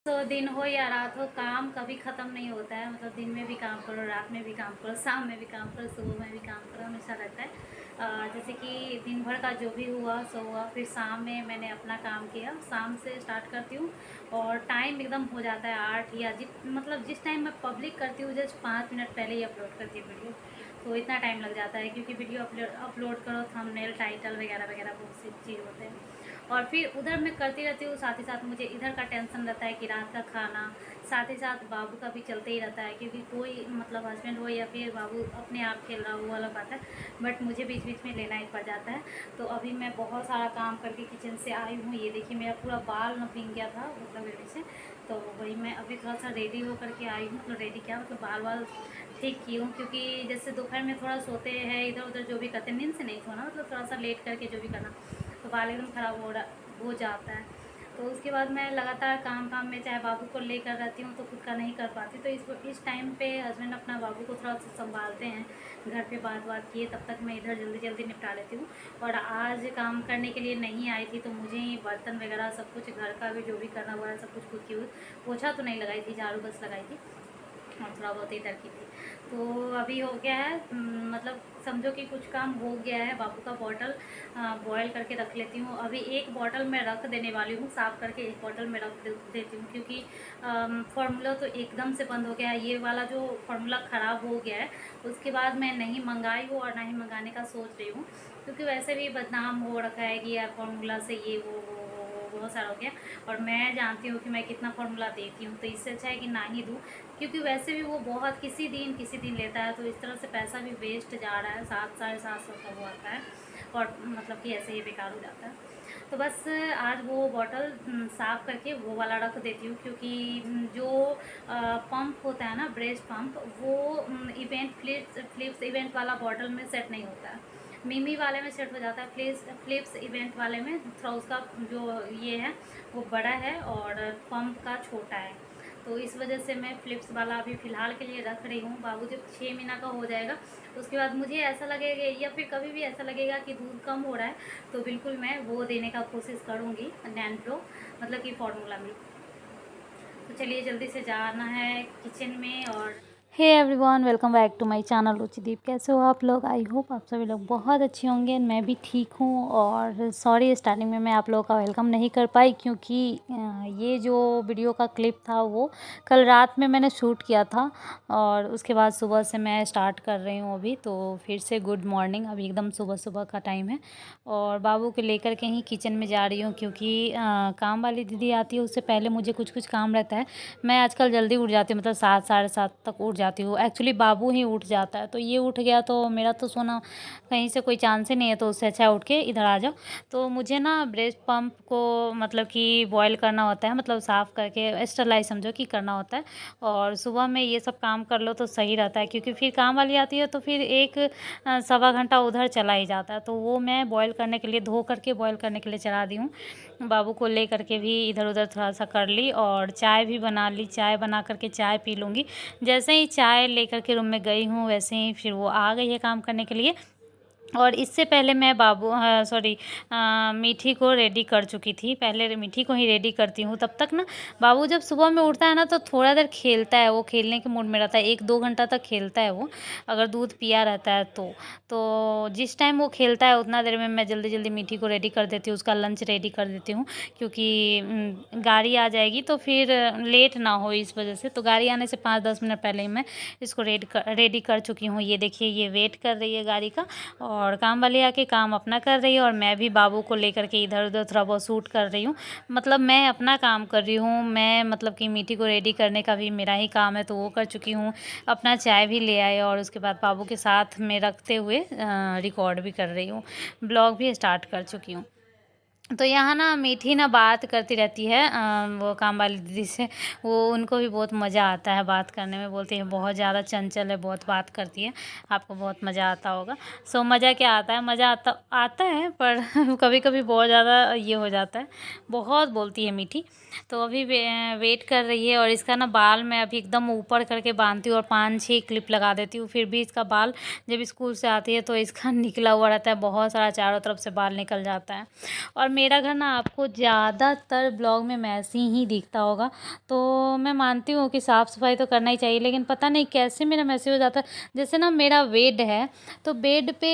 तो दिन हो या रात हो, काम कभी ख़त्म नहीं होता है। मतलब दिन में भी काम करो, रात में भी काम करो, शाम में भी काम करो, सुबह में भी काम करो, हमेशा रहता है। जैसे कि दिन भर का जो भी हुआ सो हुआ, फिर शाम में मैंने अपना काम किया। शाम से स्टार्ट करती हूँ और टाइम एकदम हो जाता है 8 या मतलब जिस टाइम मैं पब्लिक करती हूँ जस्ट 5 मिनट पहले ही अपलोड करती हूँ वीडियो। तो इतना टाइम लग जाता है क्योंकि वीडियो अपलोड करो, थंबनेल, टाइटल वगैरह वगैरह बहुत सी चीज़ होते हैं। और फिर उधर मैं करती रहती हूँ, साथ ही साथ मुझे इधर का टेंशन रहता है कि रात का खाना, साथ ही साथ बाबू का भी चलते ही रहता है क्योंकि कोई मतलब हस्बैंड हो या फिर बाबू अपने आप खेल रहा हो वो अलग बात है, बट मुझे बीच बीच में लेना ही पड़ जाता है। तो अभी मैं बहुत सारा काम करके किचन से आई हूँ। ये देखिए मेरा पूरा बाल न भीग गया था मतलब बेबी से, तो वही मैं अभी थोड़ा सा रेडी होकर के आई हूँ। मतलब रेडी क्या, मतलब बाल बाल ठीक की हूँ क्योंकि जैसे दोपहर में थोड़ा सोते हैं इधर उधर जो भी करते हैं, नींद से नहीं सोना, मतलब थोड़ा सा लेट करके जो भी करना, तो बाल एकदम ख़राब हो जाता है। तो उसके बाद मैं लगातार काम में चाहे बाबू को लेकर रहती हूँ तो खुद का नहीं कर पाती, तो इस टाइम पे हस्बैंड अपना बाबू को थोड़ा सा संभालते हैं। घर पे बात किए तब तक मैं इधर जल्दी जल्दी निपटा लेती हूँ। और आज काम करने के लिए नहीं आई थी तो मुझे ही बर्तन वगैरह सब कुछ, घर का भी जो भी करना हुआ है सब कुछ खुद की हुई। पोछा तो नहीं लगाई थी, झाड़ू बस लगाई थी और थोड़ा बहुत इधर की थी। तो अभी हो गया है, मतलब समझो कि कुछ काम हो गया है। बाबू का बॉटल बॉयल करके रख लेती हूँ। अभी एक बॉटल मैं रख देने वाली हूँ, साफ़ करके एक बॉटल में रख देती हूँ क्योंकि फार्मूला तो एकदम से बंद हो गया है। ये वाला जो फार्मूला ख़राब हो गया है उसके बाद मैं नहीं मंगाई हूँ और ना ही मंगाने का सोच रही हूँ, क्योंकि वैसे भी बदनाम हो रखा है कि यार फार्मूला से ये वो बहुत सारा हो गया। और मैं जानती हूँ कि मैं कितना फार्मूला देती हूँ, तो इससे अच्छा है कि ना ही दूँ, क्योंकि वैसे भी वो बहुत किसी दिन लेता है, तो इस तरह से पैसा भी वेस्ट जा रहा है। 700-750 का वो आता है और मतलब कि ऐसे ही बेकार हो जाता है। तो बस आज वो बॉटल साफ़ करके वो वाला रख देती हूँ क्योंकि जो पंप होता है ना, ब्रेस्ट पंप, वो फ्लिप्स इवेंट वाला बॉटल में सेट नहीं होता है। मिमी वाले में सेट हो जाता है, फ्लिप्स इवेंट वाले में थोड़ा उसका जो ये है वो बड़ा है और पंप का छोटा है। तो इस वजह से मैं फ़्लिप्स वाला अभी फ़िलहाल के लिए रख रही हूँ। बाबू जब 6 महीना का हो जाएगा उसके बाद मुझे ऐसा लगेगा या फिर कभी भी ऐसा लगेगा कि दूध कम हो रहा है तो बिल्कुल मैं वो देने का कोशिश करूँगी, नैनो मतलब कि फार्मूला मिल्क। तो चलिए जल्दी से जाना है किचन में। और hey everyone, welcome back to my channel Ruchideep. कैसे हो आप लोग? आई होप आप सभी लोग बहुत अच्छे होंगे। मैं भी ठीक हूँ और सॉरी स्टार्टिंग में मैं आप लोगों का वेलकम नहीं कर पाई क्योंकि ये जो वीडियो का क्लिप था वो कल रात में मैंने शूट किया था और उसके बाद सुबह से मैं स्टार्ट कर रही हूँ अभी। तो फिर से गुड मॉर्निंग, अभी एकदम सुबह सुबह का टाइम है और बाबू को लेकर के ही किचन में जा रही हूँ क्योंकि काम वाली दीदी आती है उससे पहले मुझे कुछ काम रहता है। मैं आजकल जल्दी उठ जाती हूँ, मतलब 7 साढ़े 7 तक उठ जाती हूँ। एक्चुअली बाबू ही उठ जाता है, तो ये उठ गया तो मेरा तो सोना कहीं से कोई चांस ही नहीं है, तो उससे अच्छा उठ के इधर आ जाओ। तो मुझे ना ब्रेस्ट पंप को मतलब कि बॉयल करना होता है, मतलब साफ़ करके स्टरलाइज समझो कि करना होता है। और सुबह में ये सब काम कर लो तो सही रहता है क्योंकि फिर काम वाली आती है तो फिर एक सवा घंटा उधर चला ही जाता है। तो वो मैं बॉयल करने के लिए, धो करके बॉयल करने के लिए चला दी हूँ। बाबू को ले करके भी इधर उधर थोड़ा सा कर ली और चाय भी बना ली। चाय बना करके चाय पी लूँगी। जैसे ही चाय लेकर के रूम में गई हूँ वैसे ही फिर वो आ गई है काम करने के लिए। और इससे पहले मैं मीठी को रेडी कर चुकी थी। पहले मीठी को ही रेडी करती हूँ। तब तक ना बाबू जब सुबह में उठता है ना तो थोड़ा देर खेलता है, वो खेलने के मूड में रहता है, 1-2 घंटा तक खेलता है वो, अगर दूध पिया रहता है तो जिस टाइम वो खेलता है उतना देर में मैं जल्दी जल्दी मीठी को रेडी कर देती हूँ, उसका लंच रेडी कर देती हूँ क्योंकि गाड़ी आ जाएगी तो फिर लेट ना हो इस वजह से। तो गाड़ी आने से 5-10 मिनट पहले ही मैं इसको रेडी कर चुकी हूँ। ये देखिए ये वेट कर रही है गाड़ी का और काम वाली आके काम अपना कर रही है और मैं भी बाबू को लेकर के इधर उधर थोड़ा बहुत शूट कर रही हूँ। मतलब मैं अपना काम कर रही हूँ, मैं मतलब कि मीठी को रेडी करने का भी मेरा ही काम है तो वो कर चुकी हूँ। अपना चाय भी ले आए और उसके बाद बाबू के साथ में रखते हुए रिकॉर्ड भी कर रही हूँ, ब्लॉग भी स्टार्ट कर चुकी हूँ। तो यहाँ ना मीठी ना बात करती रहती है वो काम वाली दीदी से। वो उनको भी बहुत मज़ा आता है बात करने में, बोलती है बहुत ज़्यादा चंचल है, बहुत बात करती है, आपको बहुत मज़ा आता होगा। सो मज़ा क्या आता है, मज़ा आता है पर कभी कभी बहुत ज़्यादा ये हो जाता है, बहुत बोलती है मीठी। तो अभी वेट कर रही है और इसका ना बाल मैं अभी एकदम ऊपर करके बांधती हूँ और 5-6 क्लिप लगा देती हूँ। फिर भी इसका बाल जब स्कूल से आती है तो इसका निकला हुआ रहता है, बहुत सारा चारों तरफ से बाल निकल जाता है। और मेरा घर ना आपको ज़्यादातर ब्लॉग में मैसी ही दिखता होगा, तो मैं मानती हूँ कि साफ़ सफाई तो करना ही चाहिए, लेकिन पता नहीं कैसे मेरा मैसी हो जाता है। जैसे ना मेरा बेड है, तो बेड पे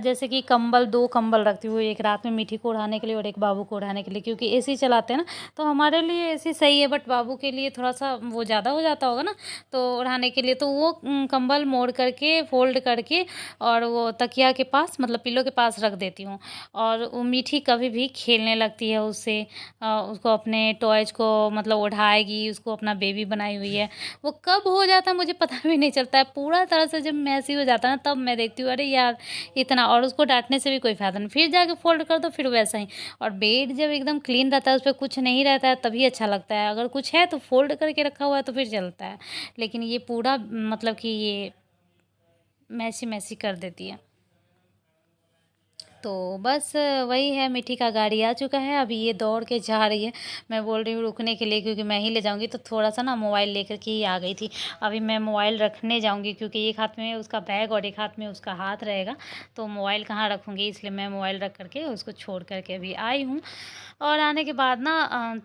जैसे कि कंबल, 2 कंबल रखती हूँ, एक रात में मीठी को ओढ़ाने के लिए और एक बाबू को ओढ़ाने के लिए, क्योंकि एसी चलाते हैं ना, तो हमारे लिए एसी सही है, बट बाबू के लिए थोड़ा-सा वो ज़्यादा हो जाता होगा ना, तो ओढ़ाने के लिए तो वो कंबल मोड़ करके, फ़ोल्ड करके और वो तकिया के पास, मतलब पिल्लो के पास रख देती हूँ। और वो मीठी कभी भी खेलने लगती है उससे, उसको अपने टॉयज़ को मतलब उठाएगी, उसको अपना बेबी बनाई हुई है। वो कब हो जाता है मुझे पता भी नहीं चलता है, पूरा तरह से जब मैसी हो जाता है ना, तब मैं देखती हूँ अरे यार इतना, और उसको डाँटने से भी कोई फ़ायदा नहीं, फिर जाके फ़ोल्ड कर दो फिर वैसा ही। और बेड जब एकदम क्लीन रहता है, उसपे कुछ नहीं रहता है, तभी अच्छा लगता है, अगर कुछ है तो फ़ोल्ड करके रखा हुआ है तो फिर चलता है, लेकिन ये पूरा मतलब कि ये मैसी-मैसी कर देती है। तो बस वही है, मिट्टी का गाड़ी आ चुका है, अभी ये दौड़ के जा रही है। मैं बोल रही हूँ रुकने के लिए, क्योंकि मैं ही ले जाऊँगी, तो थोड़ा-सा ना मोबाइल लेकर के ही आ गई थी। अभी मैं मोबाइल रखने जाऊँगी, क्योंकि एक हाथ में उसका बैग और एक हाथ में उसका हाथ रहेगा, तो मोबाइल कहाँ रखूँगी, इसलिए मैं मोबाइल रख कर के उसको छोड़ कर के अभी आई हूँ। और आने के बाद ना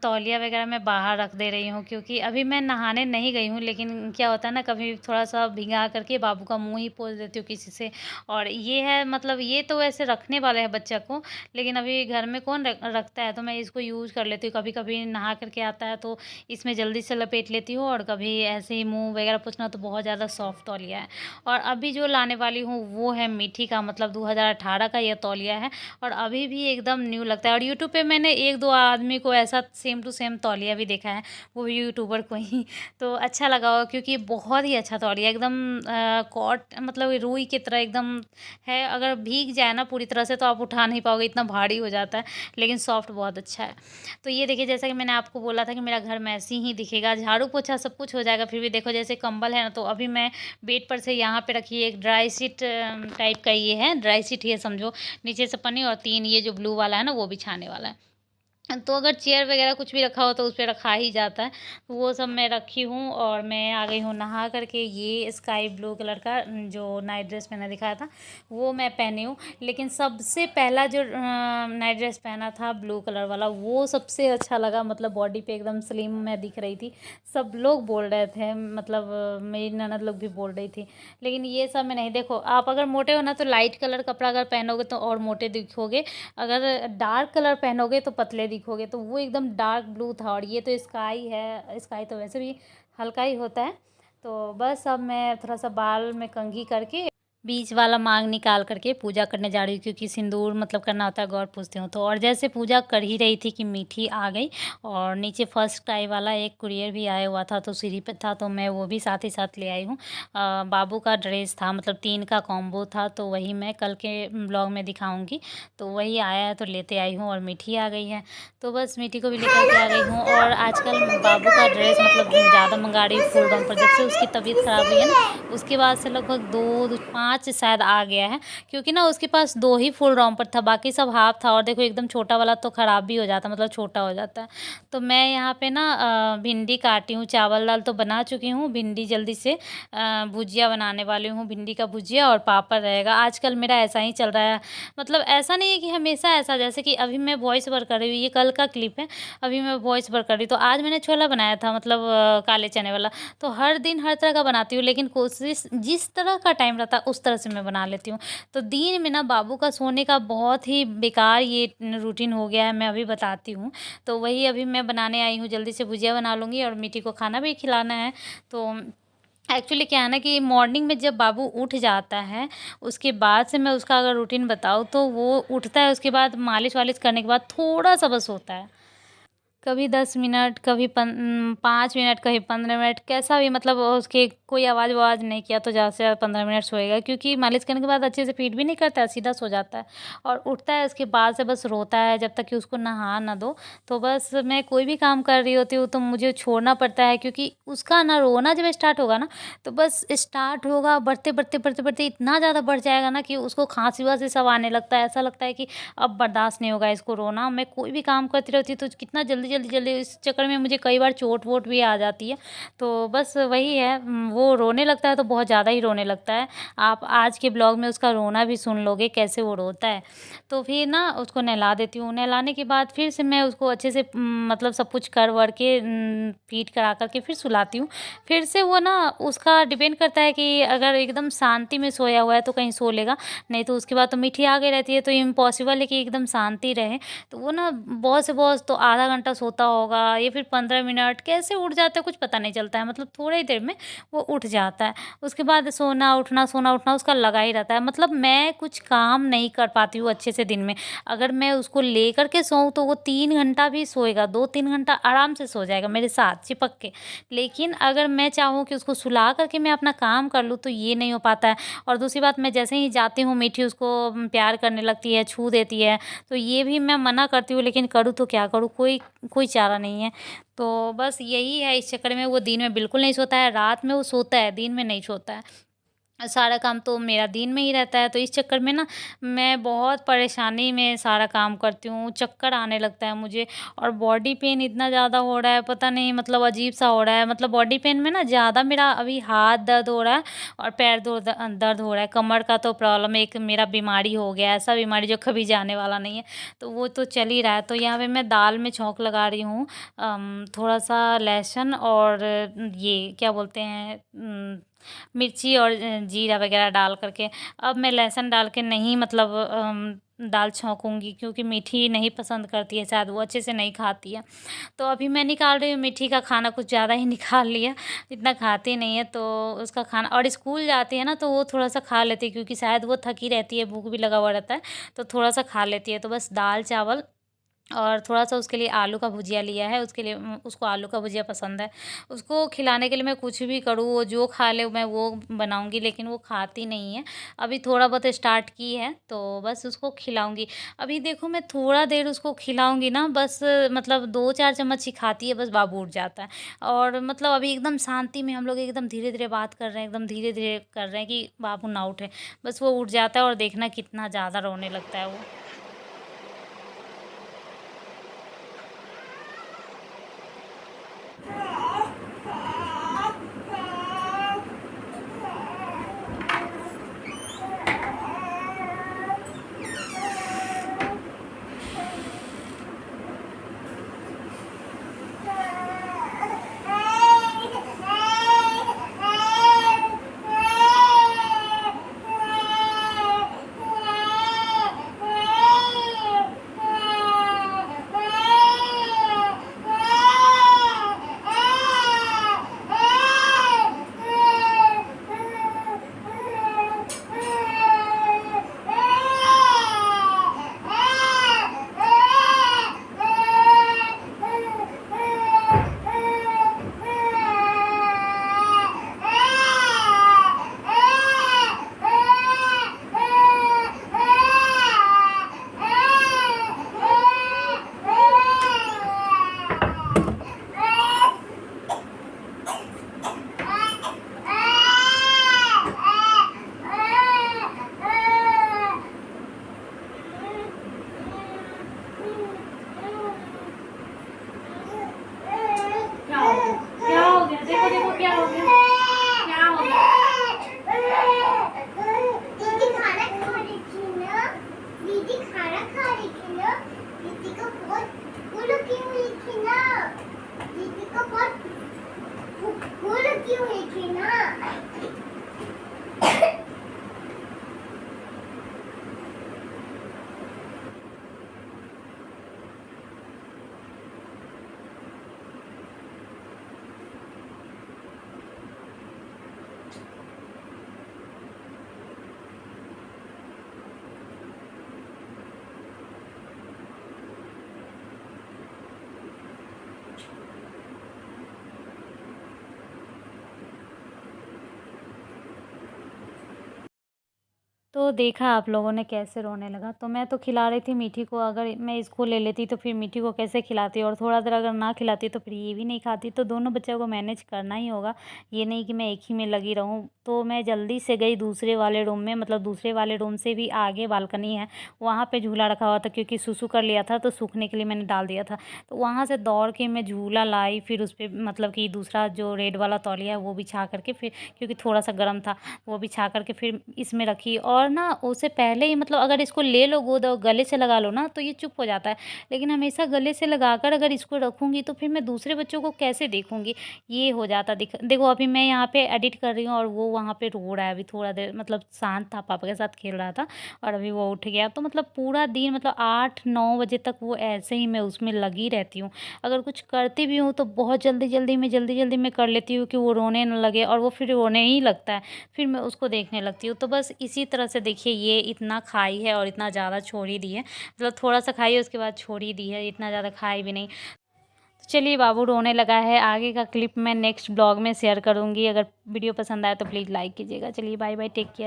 तौलिया वगैरह मैं बाहर रख दे रही हूँ, क्योंकि अभी मैं नहाने नहीं गई हूँ, लेकिन क्या होता है ना, कभी थोड़ा-सा भिगा करके बाबू का मुँह ही पोंछ देती हूँ किसी से। और ये है मतलब ये तो वैसे रखने वाला है बच्चा को, लेकिन अभी घर में कौन रखता है, तो मैं इसको यूज़ कर लेती हूँ। कभी-कभी नहा कर के आता है तो इसमें जल्दी से लपेट लेती हूँ, और कभी ऐसे ही मुँह वगैरह पोंछना, तो बहुत ज़्यादा सॉफ्ट तौलिया है। और अभी जो लाने वाली हूँ वो है मीठी का, मतलब 2018 का ये तौलिया है, और अभी भी एकदम न्यू लगता है। और यूट्यूब पे मैंने 1-2 आदमी को ऐसा सेम टू सेम तौलिया भी देखा है, वो भी यूट्यूबर को ही, तो अच्छा लगा होगा, क्योंकि बहुत ही अच्छा तौलिया एकदम कॉट मतलब रुई की तरह एकदम है। अगर भीग जाए ना पूरी तरह से तो आप उठा नहीं पाओगे, इतना भारी हो जाता है, लेकिन सॉफ्ट बहुत अच्छा है। तो ये देखिए, जैसा कि मैंने आपको बोला था कि मेरा घर मैसी ही दिखेगा, झाड़ू पोछा सब कुछ हो जाएगा, फिर भी देखो जैसे कंबल है ना, तो अभी मैं बेड पर से यहाँ पे रखी है एक ड्राई शीट टाइप का, ये है ड्राई शीट ही है समझो, नीचे से पन्नी और 3 ये जो ब्लू वाला है ना वो बिछाने वाला है। तो अगर चेयर वगैरह कुछ भी रखा हो तो उस पे रखा ही जाता है। तो वो सब मैं रखी हूँ, और मैं आ गई हूँ नहा कर के। ये स्काई ब्लू कलर का जो नाइट ड्रेस मैंने दिखाया था वो मैं पहनी हूँ, लेकिन सबसे पहला जो नाइट ड्रेस पहना था ब्लू कलर वाला, वो सबसे अच्छा लगा, मतलब बॉडी पे एकदम स्लिम मैं दिख रही थी। सब लोग बोल रहे थे, मतलब मेरी ननद लोग भी बोल रही थी, लेकिन ये सब में नहीं। देखो आप अगर मोटे हो ना तो लाइट कलर कपड़ा अगर पहनोगे तो और मोटे दिखोगे, अगर डार्क कलर पहनोगे तो पतले दिखोगे। तो वो एकदम डार्क ब्लू था, और ये तो स्काई है, स्काई तो वैसे भी हल्का ही होता है। तो बस अब मैं थोड़ा सा बाल में कंघी करके बीच वाला मांग निकाल करके पूजा करने जा रही हूँ, क्योंकि सिंदूर मतलब करना होता है, गौर पूजती हूँ। तो और जैसे पूजा कर ही रही थी कि मीठी आ गई, और नीचे फर्स्ट टाई वाला एक कुरियर भी आया हुआ था, तो सीढ़ी पे था, तो मैं वो भी साथ ही साथ ले आई हूँ। बाबू का ड्रेस था, मतलब 3 का कॉम्बो था, तो वही मैं कल के ब्लॉग में दिखाऊंगी। तो वही आया है तो लेते आई हूँ, और मीठी आ गई है, तो बस मीठी को भी लेकर के आ गई हूँ। और आजकल बाबू का ड्रेस मतलब ज़्यादा मंगा रही हूँ फुल रॉन्ग पर, जब से उसकी तबीयत ख़राब हुई है ना, उसके बाद से लगभग 2-5 शायद आ गया है, क्योंकि ना उसके पास 2 ही फुल रॉम्पर था, बाकी सब हाफ था। और देखो एकदम छोटा वाला तो ख़राब भी हो जाता, मतलब छोटा हो जाता है। तो मैं यहाँ पे ना भिंडी काटी हूँ, चावल दाल तो बना चुकी हूँ, भिंडी जल्दी से भुजिया बनाने वाली हूँ, भिंडी का भुजिया और पापड़ रहेगा। आजकल मेरा ऐसा ही चल रहा है, मतलब ऐसा नहीं है कि हमेशा ऐसा, जैसे कि अभी मैं वॉइस ओवर कर रही हूँ, ये कल का क्लिप है, अभी मैं वॉइस ओवर कर रही हूँ। तो आज मैंने छोला बनाया था, मतलब काले चने वाला। तो हर दिन हर तरह का बनाती हूँ, लेकिन कोशिश जिस तरह का टाइम रहता है उस तरह से मैं बना लेती हूँ। तो दिन में ना बाबू का सोने का बहुत ही बेकार ये रूटीन हो गया है, मैं अभी बताती हूँ। तो वही अभी मैं बनाने आई हूँ, जल्दी से भुजिया बना लूँगी, और मीठी को खाना भी खिलाना है। तो एक्चुअली क्या है ना कि मॉर्निंग में जब बाबू उठ जाता है, उसके बाद से मैं उसका अगर रूटीन बताऊँ, तो वो उठता है, उसके बाद मालिश-वालिश करने के बाद थोड़ा-सा बस सोता है। कभी 10 मिनट, कभी 5 मिनट, कभी 15 मिनट, कैसा भी, मतलब उसके कोई आवाज़-वावाज़ नहीं किया तो ज़्यादा से ज़्यादा 15 मिनट सोएगा, क्योंकि मालिश करने के बाद अच्छे से फीड भी नहीं करता है, सीधा सो जाता है। और उठता है उसके बाद से बस रोता है, जब तक कि उसको नहा ना दो। तो बस मैं कोई भी काम कर रही होती हूँ तो मुझे छोड़ना पड़ता है, क्योंकि उसका ना रोना जब स्टार्ट होगा ना, तो बस स्टार्ट होगा, बढ़ते-बढ़ते इतना ज़्यादा बढ़ जाएगा ना कि उसको खाँसी-वासी सब आने लगता है। ऐसा लगता है कि अब बर्दाश्त नहीं होगा इसको रोना। मैं कोई भी काम करती रहती हूँ तो कितना जल्दी इस चक्कर में मुझे कई बार चोट-वोट भी आ जाती है। तो बस वही है, वो वो रोने लगता है तो बहुत ज़्यादा ही रोने लगता है। आप आज के ब्लॉग में उसका रोना भी सुन लोगे कैसे वो रोता है। तो फिर ना उसको नहला देती हूँ, नहलाने के बाद फिर से मैं उसको अच्छे से मतलब सब कुछ कर-वर के फ़ीड करा कर के फिर सुलाती हूँ। फिर से वो ना उसका डिपेंड करता है कि अगर एकदम शांति में सोया हुआ है तो कहीं सो लेगा, नहीं तो उसके बाद तो मीठी आ गई रहती है, तो इम्पॉसिबल है कि एकदम शांति रहे। तो वो ना बहुत से बहुत तो आधा घंटा सोता होगा या फिर 15 मिनट, कैसे उठ जाता है कुछ पता नहीं चलता है, मतलब थोड़ी ही देर में वो उठ जाता है। उसके बाद सोना उठना उसका लगा ही रहता है। मतलब मैं कुछ काम नहीं कर पाती हूँ अच्छे से दिन में। अगर मैं उसको लेकर के सोऊँ तो वो 3 घंटा भी सोएगा, 2-3 घंटा आराम से सो जाएगा मेरे साथ चिपक के। लेकिन अगर मैं चाहूँ कि उसको सुला कर के मैं अपना काम कर लूँ तो ये नहीं हो पाता है। और दूसरी बात, मैं जैसे ही जाती हूँ मीठी उसको प्यार करने लगती है, छू देती है, तो ये भी मैं मना करती हूँ, लेकिन करूँ तो क्या करूँ? कोई कोई चारा नहीं है। तो बस यही है, इस चक्कर में वो दिन में बिल्कुल नहीं सोता है, रात में वो सोता है, दिन में नहीं सोता है। सारा काम तो मेरा दिन में ही रहता है, तो इस चक्कर में ना मैं बहुत परेशानी में सारा काम करती हूँ, चक्कर आने लगता है मुझे और बॉडी पेन इतना ज़्यादा हो रहा है, पता नहीं मतलब अजीब-सा हो रहा है। मतलब बॉडी पेन में ना ज़्यादा मेरा अभी हाथ दर्द हो रहा है और पैर दर्द हो रहा है। कमर का तो प्रॉब्लम एक मेरा बीमारी हो गया है, ऐसा बीमारी जो कभी जाने वाला नहीं है, तो वो तो चल ही रहा है। तो यहाँ पे मैं दाल में छौंक लगा रही हूँ, थोड़ा-सा लहसुन और ये क्या बोलते हैं मिर्ची और जीरा वगैरह डाल कर के। अब मैं लहसुन डाल के नहीं मतलब दाल छौंकूँगी, क्योंकि मीठी नहीं पसंद करती है, शायद वो अच्छे से नहीं खाती है। तो अभी मैं निकाल रही हूँ मीठी का खाना, कुछ ज़्यादा ही निकाल लिया, इतना खाती नहीं है, तो उसका खाना और स्कूल जाती है ना तो वो थोड़ा-सा खा लेती है, क्योंकि शायद वो थकी रहती है, भूख भी लगा हुआ रहता है, तो थोड़ा-सा खा लेती है। तो बस दाल-चावल और थोड़ा-सा उसके लिए आलू का भुजिया लिया है, उसके लिए उसको आलू का भुजिया पसंद है। उसको खिलाने के लिए मैं कुछ भी करूँ, वो जो खा ले मैं वो बनाऊँगी, लेकिन वो खाती नहीं है। अभी थोड़ा बहुत स्टार्ट की है, तो बस उसको खिलाऊँगी। अभी देखो मैं थोड़ा देर उसको खिलाऊँगी ना, बस मतलब 2-4 चम्मच ही खाती है, बस बाबू उठ जाता है। और मतलब अभी एकदम शांति में हम लोग एकदम धीरे-धीरे बात कर रहे हैं, एकदम धीरे-धीरे कर रहे हैं कि बाबू ना उठे। बस वो उठ जाता है और देखना कितना ज़्यादा रोने लगता है वो। क्या हो गया? क्या हो गया? देखो देखो क्या हो गया? क्या हो गया? दीदी खाना खा रही थी ना। दीदी खाना खा रही थी ना। दीदी को बहुत भूख लगी हुई थी ना। दीदी को बहुत भूख लगी हुई थी ना। देखा आप लोगों ने कैसे रोने लगा। तो मैं तो खिला रही थी मीठी को, अगर मैं इसको ले लेती तो फिर मीठी को कैसे खिलाती, और थोड़ा देर अगर ना खिलाती तो फिर ये भी नहीं खाती। तो दोनों बच्चों को मैनेज करना ही होगा, ये नहीं कि मैं एक ही में लगी रहूँ। तो मैं जल्दी से गई दूसरे वाले रूम में, मतलब दूसरे वाले रूम से भी आगे बालकनी है, वहाँ पे झूला रखा हुआ था, क्योंकि सुसु कर लिया था तो सूखने के लिए मैंने डाल दिया था। तो वहाँ से दौड़ के मैं झूला लाई, फिर उस पर मतलब कि दूसरा जो रेड वाला तौलिया है वो बिछा करके, फिर क्योंकि थोड़ा सा गर्म था वो बिछा करके फिर इसमें रखी। और ना उससे पहले ही मतलब अगर इसको ले लो गोद और गले से लगा लो ना तो ये चुप हो जाता है, लेकिन हमेशा गले से लगाकर अगर इसको रखूँगी तो फिर मैं दूसरे बच्चों को कैसे देखूँगी, ये हो जाता। देखो अभी मैं यहाँ पे एडिट कर रही हूँ और वो वहाँ पे रो रहा है। अभी थोड़ा देर मतलब शांत था, पापा के साथ खेल रहा था, और अभी वो उठ गया। तो मतलब पूरा दिन मतलब 8-9 बजे तक वो ऐसे ही मैं उसमें लगी रहती हूँ। अगर कुछ करती भी हूँ तो बहुत जल्दी जल्दी में कर लेती हूँ कि वो रोने न लगे, और वो फिर रोने ही लगता है, फिर मैं उसको देखने लगती हूँ। तो बस इसी तरह से देखिए ये इतना खाई है और इतना ज़्यादा छोड़ ही दी है, मतलब थोड़ा सा खाई है उसके बाद छोड़ ही दी है, इतना ज़्यादा खाई भी नहीं। तो चलिए बाबू रोने लगा है, आगे का क्लिप मैं नेक्स्ट ब्लॉग में शेयर करूँगी। अगर वीडियो पसंद आए तो प्लीज़ लाइक कीजिएगा। चलिए बाय बाय, टेक केयर।